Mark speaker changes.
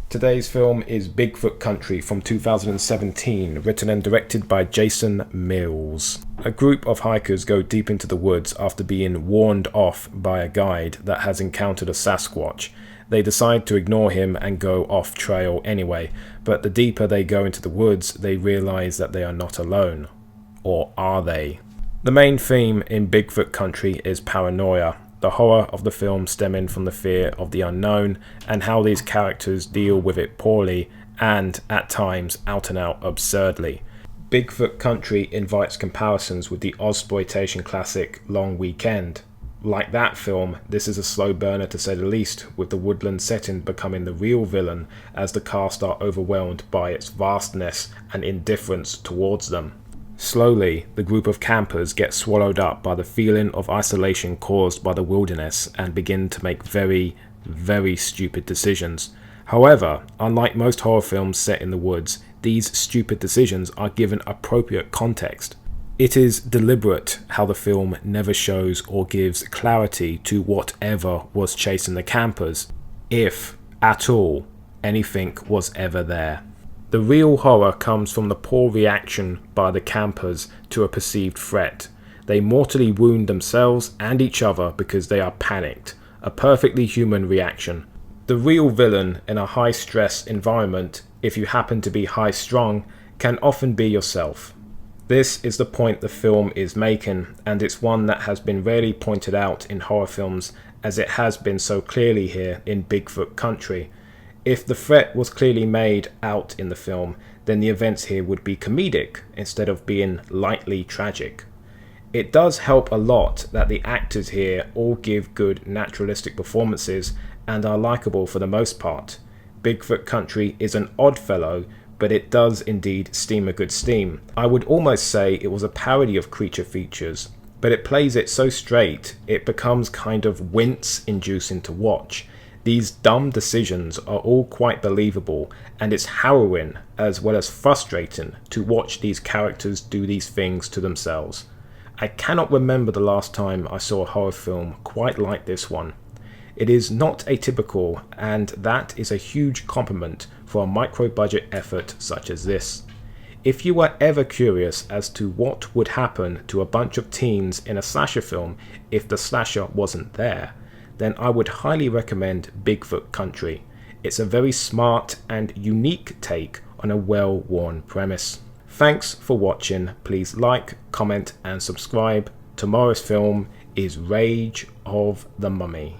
Speaker 1: Today's film is Bigfoot Country from 2017, written and directed by Jason Mills. A group of hikers go deep into the woods after being warned off by a guide that has encountered a Sasquatch. They decide to ignore him and go off trail anyway, but the deeper they go into the woods, they realize that they are not alone. Or are they? The main theme in Bigfoot Country is paranoia, the horror of the film stemming from the fear of the unknown and how these characters deal with it poorly and, at times, out and out absurdly. Bigfoot Country invites comparisons with the Ozploitation classic Long Weekend. Like that film, this is a slow burner to say the least, with the woodland setting becoming the real villain as the cast are overwhelmed by its vastness and indifference towards them. Slowly, the group of campers get swallowed up by the feeling of isolation caused by the wilderness and begin to make very, very stupid decisions. However, unlike most horror films set in the woods, these stupid decisions are given appropriate context. It is deliberate how the film never shows or gives clarity to whatever was chasing the campers, if, at all, anything was ever there. The real horror comes from the poor reaction by the campers to a perceived threat. They mortally wound themselves and each other because they are panicked, a perfectly human reaction. The real villain in a high-stress environment, if you happen to be high-strung, can often be yourself. This is the point the film is making, and it's one that has been rarely pointed out in horror films as it has been so clearly here in Bigfoot Country. If the threat was clearly made out in the film, then the events here would be comedic instead of being lightly tragic. It does help a lot that the actors here all give good naturalistic performances and are likable for the most part. Bigfoot Country is an odd fellow, but it does indeed steam a good steam. I would almost say it was a parody of Creature Features, but it plays it so straight it becomes kind of wince-inducing to watch. These dumb decisions are all quite believable, and it's harrowing as well as frustrating to watch these characters do these things to themselves. I cannot remember the last time I saw a horror film quite like this one. It is not atypical, and that is a huge compliment for a micro-budget effort such as this. If you were ever curious as to what would happen to a bunch of teens in a slasher film if the slasher wasn't there, then I would highly recommend Bigfoot Country. It's a very smart and unique take on a well-worn premise. Thanks for watching. Please like, comment and subscribe. Tomorrow's film is Rage of the Mummy.